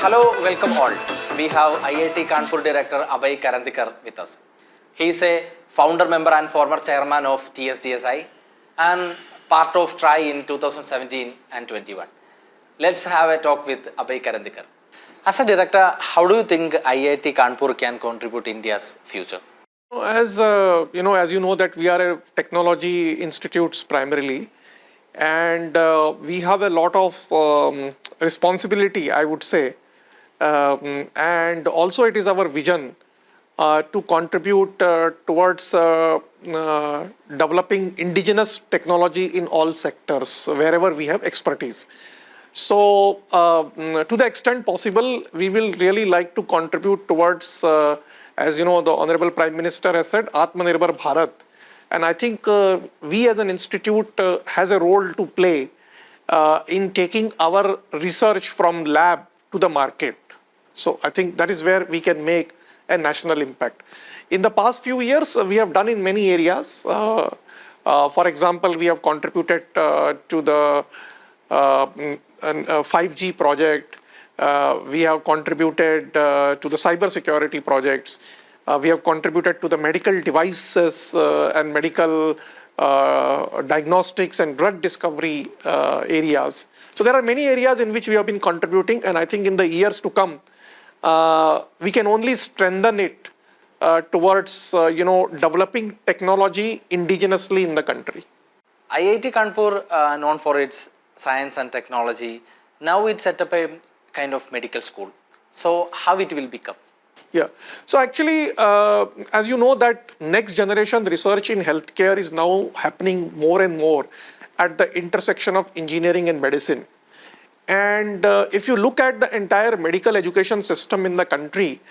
Hello, welcome all. We have IIT Kanpur Director Abhay Karandikar with us. He is a founder member and former chairman of TSDSI and part of TRI in 2017 and 21. Let's have a talk with Abhay Karandikar. As a director, how do you think IIT Kanpur can contribute to India's future? As you know that we are a technology institutes primarily, and we have a lot of responsibility, I would say, and also it is our vision to contribute towards developing indigenous technology in all sectors wherever we have expertise. So to the extent possible, we will really like to contribute towards, as you know, the Honorable Prime Minister has said, Atmanirbhar Bharat. And I think we as an institute has a role to play in taking our research from lab to the market. So I think that is where we can make a national impact. In the past few years, we have done in many areas. For example, we have contributed to the 5G project. We have contributed to the cyber security projects. We have contributed to the medical devices and medical diagnostics and drug discovery areas. So there are many areas in which we have been contributing, and I think in the years to come, we can only strengthen it towards developing technology indigenously in the country. IIT Kanpur, known for its science and technology, now it's set up a kind of medical school. So how it will become? Yeah. So actually, as you know, that next generation research in healthcare is now happening more and more at the intersection of engineering and medicine. And if you look at the entire medical education system in the country,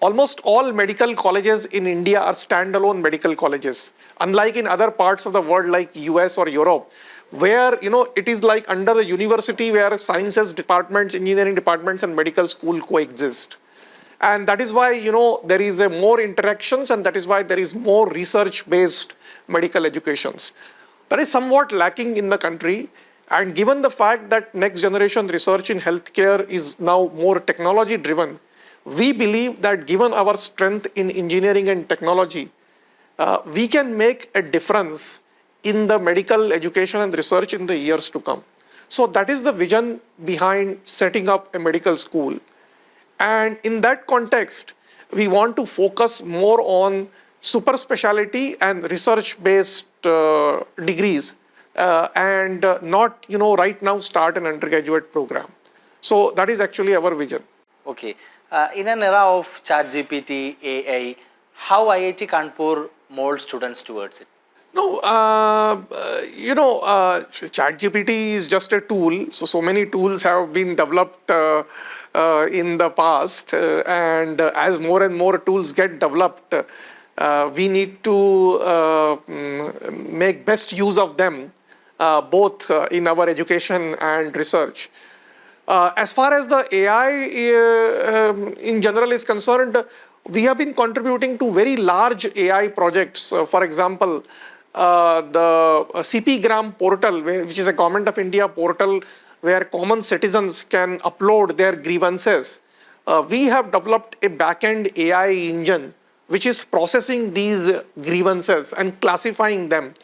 almost all medical colleges in India are standalone medical colleges. Unlike in other parts of the world like US or Europe, where it is like under the university where sciences departments, engineering departments and medical school coexist. And that is why, there is a more interactions, and that is why there is more research-based medical educations. That is somewhat lacking in the country. And given the fact that next generation research in healthcare is now more technology driven, we believe that given our strength in engineering and technology, we can make a difference in the medical education and research in the years to come. So that is the vision behind setting up a medical school. And in that context, we want to focus more on super specialty and research-based degrees and not, right now start an undergraduate program. So that is actually our vision. Okay. In an era of ChatGPT, AI, how IIT Kanpur molds students towards it? No, ChatGPT is just a tool. So many tools have been developed in the past, and as more and more tools get developed, we need to make best use of them, both in our education and research. As far as the AI in general is concerned, we have been contributing to very large AI projects. For example, the CP-Gram portal, which is a Government of India portal where common citizens can upload their grievances. We have developed a back-end AI engine which is processing these grievances and classifying them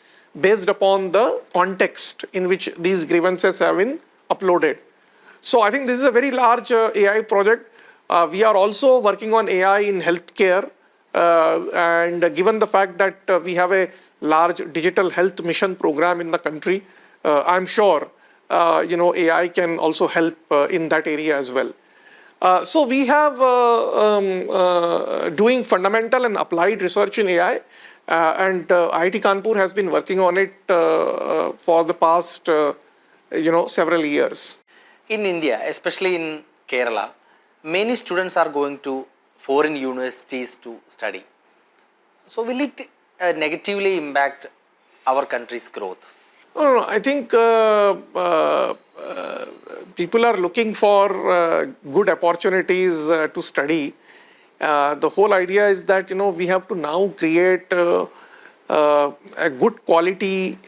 based upon the context in which these grievances have been uploaded. So I think this is a very large AI project. We are also working on AI in healthcare, and given the fact that we have a large digital health mission program in the country, I'm sure AI can also help in that area as well. So we have doing fundamental and applied research in AI, and IIT Kanpur has been working on it for the past several years. In India, especially in Kerala, many students are going to foreign universities to study. So will it negatively impact our country's growth? No, I think people are looking for good opportunities to study. The whole idea is that we have to now create a good quality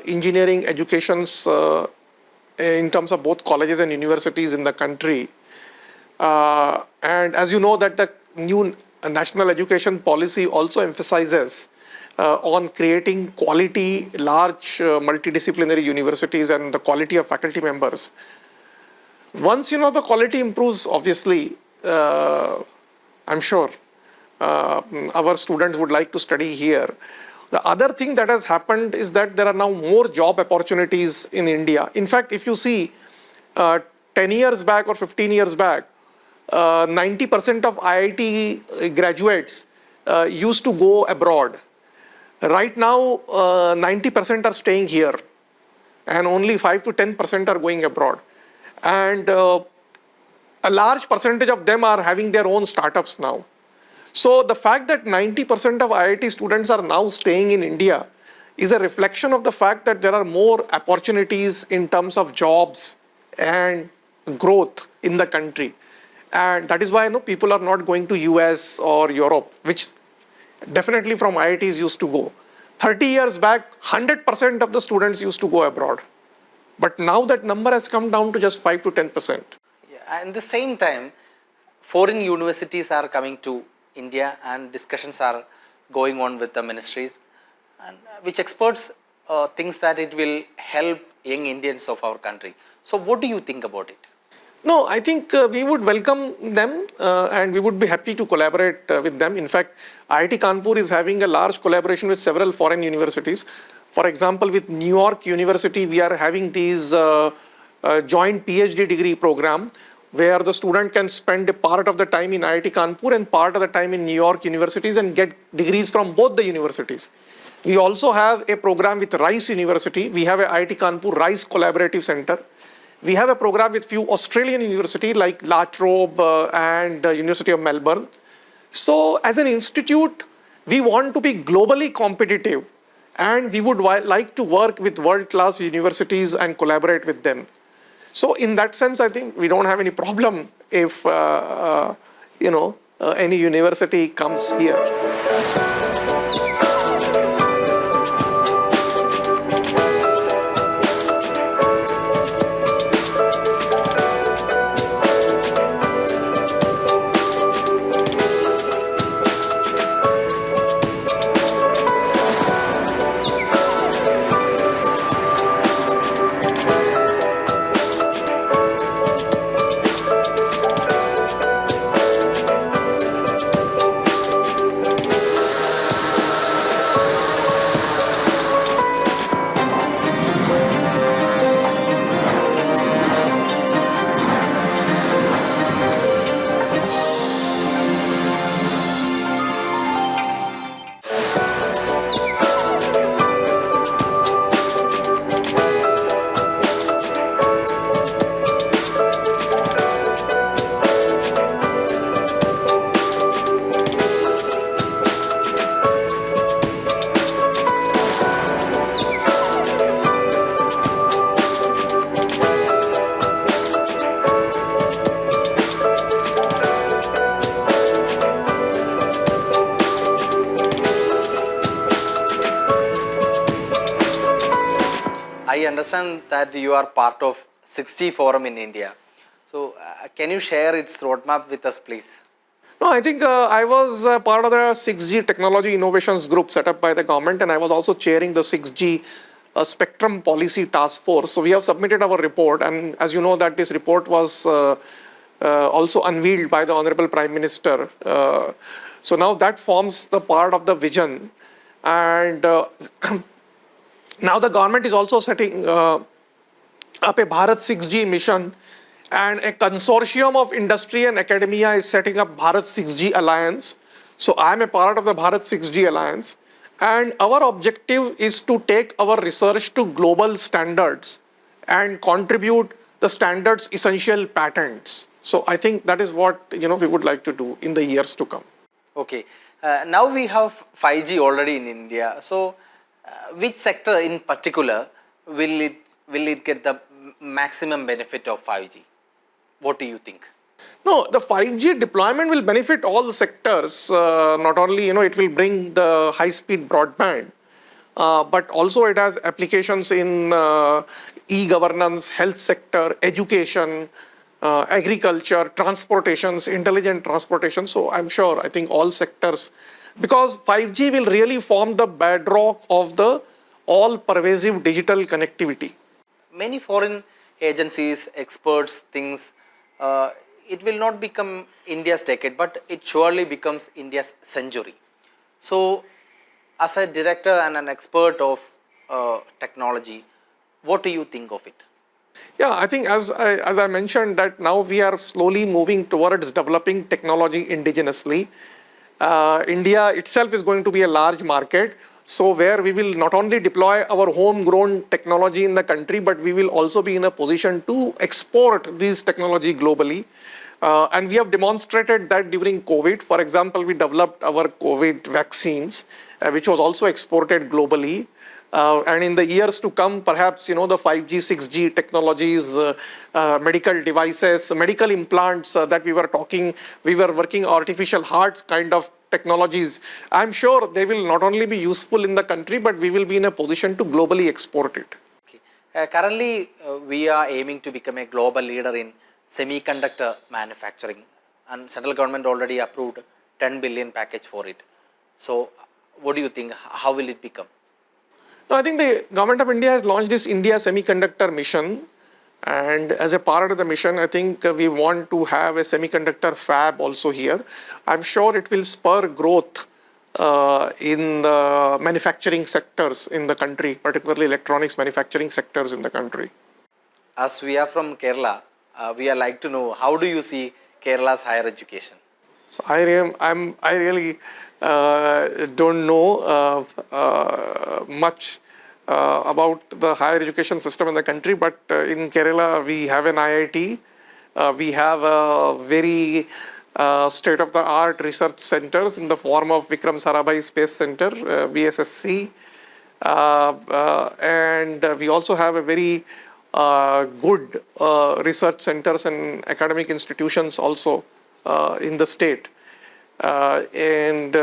engineering educations in terms of both colleges and universities in the country. And as you know that the new national education policy also emphasizes on creating quality, large multidisciplinary universities and the quality of faculty members. Once the quality improves, obviously, I'm sure our students would like to study here. The other thing that has happened is that there are now more job opportunities in India. In fact, if you see 10 years back or 15 years back, 90% of IIT graduates used to go abroad. Right now, 90% are staying here and only 5 to 10% are going abroad. And a large percentage of them are having their own startups now. So the fact that 90% of IIT students are now staying in India is a reflection of the fact that there are more opportunities in terms of jobs and growth in the country. And that is why people are not going to US or Europe, which definitely from IITs used to go. 30 years back, 100% of the students used to go abroad. But now that number has come down to just 5 to 10%. Yeah, and at the same time, foreign universities are coming to India and discussions are going on with the ministries, and which experts thinks that it will help young Indians of our country. So what do you think about it? No, I think we would welcome them and we would be happy to collaborate with them. In fact, IIT Kanpur is having a large collaboration with several foreign universities. For example, with New York University, we are having these joint PhD degree program where the student can spend a part of the time in IIT Kanpur and part of the time in New York universities and get degrees from both the universities. We also have a program with Rice University. We have a IIT Kanpur Rice Collaborative Center. We have a program with few Australian universities like La Trobe and University of Melbourne. So as an institute, we want to be globally competitive and we would like to work with world-class universities and collaborate with them. So in that sense, I think we don't have any problem if, any university comes here. I understand that you are part of 6G Forum in India. So can you share its roadmap with us, please? No, I think I was part of the 6G Technology Innovations Group set up by the government, and I was also chairing the 6G Spectrum Policy Task Force. So we have submitted our report, and as you know that this report was also unveiled by the Honorable Prime Minister. So now that forms the part of the vision, and now the government is also setting up a Bharat 6G mission, and a consortium of industry and academia is setting up Bharat 6G Alliance. So I am a part of the Bharat 6G Alliance, and our objective is to take our research to global standards and contribute the standards essential patents. So I think that is what we would like to do in the years to come. Okay. Now we have 5G already in India. So which sector in particular will it get the maximum benefit of 5G? What do you think? No, the 5G deployment will benefit all the sectors. Not only, it will bring the high-speed broadband, but also it has applications in e-governance, health sector, education, agriculture, transportations, intelligent transportation. So I'm sure, I think all sectors, because 5G will really form the bedrock of the all-pervasive digital connectivity. Many foreign agencies, experts, things, it will not become India's decade, but it surely becomes India's century. So, as a director and an expert of technology, what do you think of it? Yeah, I think as I mentioned that now we are slowly moving towards developing technology indigenously. India itself is going to be a large market. So where we will not only deploy our homegrown technology in the country, but we will also be in a position to export these technology globally. And we have demonstrated that during COVID. For example, we developed our COVID vaccines, which was also exported globally. And in the years to come, perhaps, the 5G, 6G technologies, medical devices, medical implants that we were working artificial hearts kind of technologies. I'm sure they will not only be useful in the country, but we will be in a position to globally export it. Okay. Currently, we are aiming to become a global leader in semiconductor manufacturing, and central government already approved 10 billion package for it. So, what do you think? How will it become? No, I think the government of India has launched this India Semiconductor mission. And as a part of the mission, I think we want to have a semiconductor fab also here. I'm sure it will spur growth in the manufacturing sectors in the country, particularly electronics manufacturing sectors in the country. As we are from Kerala, we are like to know, how do you see Kerala's higher education? So I really don't know much about the higher education system in the country, but in Kerala we have an IIT, we have a very state-of-the-art research centers in the form of Vikram Sarabhai Space Center, VSSC, and we also have a very good research centers and academic institutions also in the state, and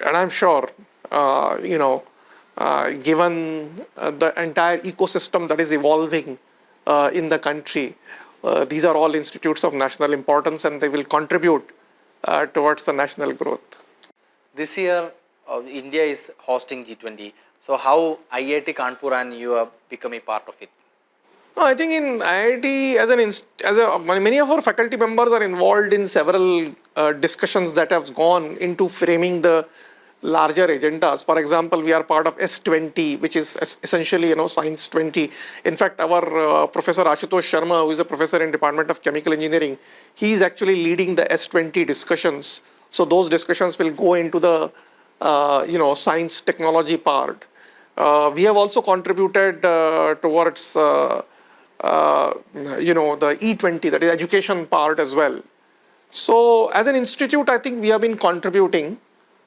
I'm sure, given the entire ecosystem that is evolving in the country, these are all institutes of national importance and they will contribute towards the national growth. This year, India is hosting G20. So how IIT Kanpur and you have become a part of it? No, I think in IIT, many of our faculty members are involved in several discussions that have gone into framing the larger agendas. For example, we are part of S20, which is essentially, Science 20. In fact, our Professor Ashutosh Sharma, who is a professor in Department of Chemical Engineering, he is actually leading the S20 discussions. So those discussions will go into the, science technology part. We have also contributed towards, the E20, that is education part as well. So as an institute, I think we have been contributing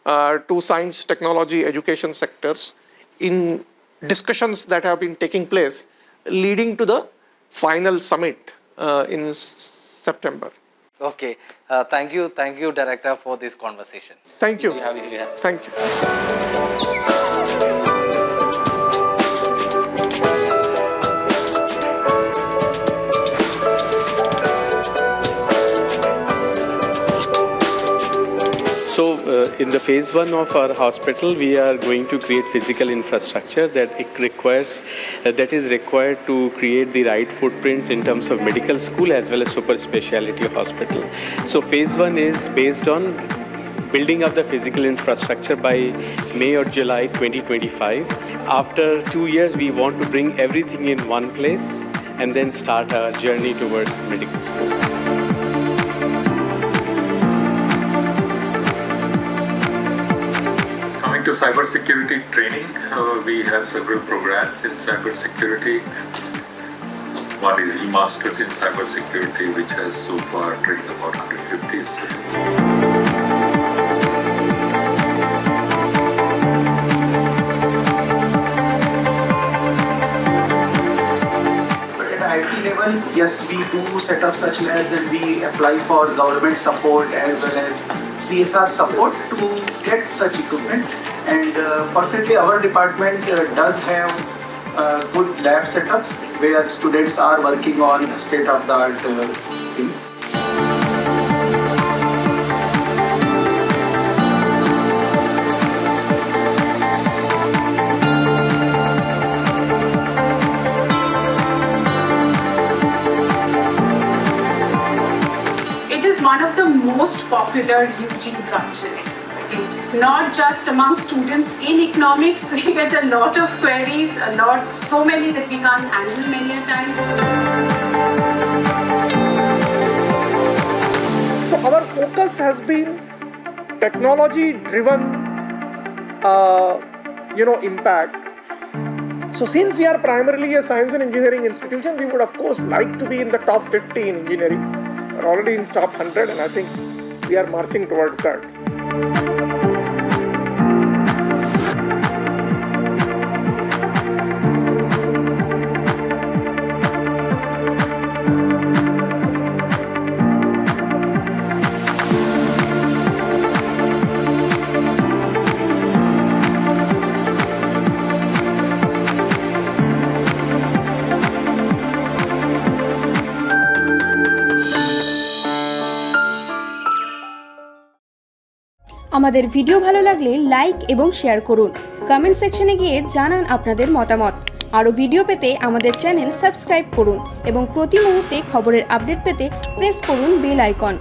to science, technology, education sectors in discussions that have been taking place, leading to the final summit in September. Okay. Thank you, Director, for this conversation. Thank you. Thank you. So in the phase 1 of our hospital, we are going to create physical infrastructure that is required to create the right footprints in terms of medical school as well as super specialty hospital. So phase 1 is based on building up the physical infrastructure by May or July 2025. After 2 years, we want to bring everything in one place and then start our journey towards medical school. To cybersecurity training, we have several programs in cybersecurity. One is e-masters in cybersecurity, which has so far trained about 150 students. IIT level, yes, we do set up such labs and we apply for government support as well as CSR support to get such equipment. And fortunately, our department does have good lab setups where students are working on state-of-the-art things. It is one of the most popular UG branches. Not just among students in economics, we get a lot of queries, so many that we can't handle many a times. So our focus has been technology-driven, impact. So since we are primarily a science and engineering institution, we would of course like to be in the top 50 in engineering. We're already in top 100, and I think we are marching towards that. আমাদের video ভালো লাগলে like এবং share করুন। Comment সেকশনে গিয়ে জানান আপনাদের মতামত। আরও ভিডিও পেতে আমাদের চ্যানেল সাবস্ক্রাইব করুন এবং প্রতি মুহূর্তে খবরের আপডেট পেতে প্রেস করুন বেল আইকন।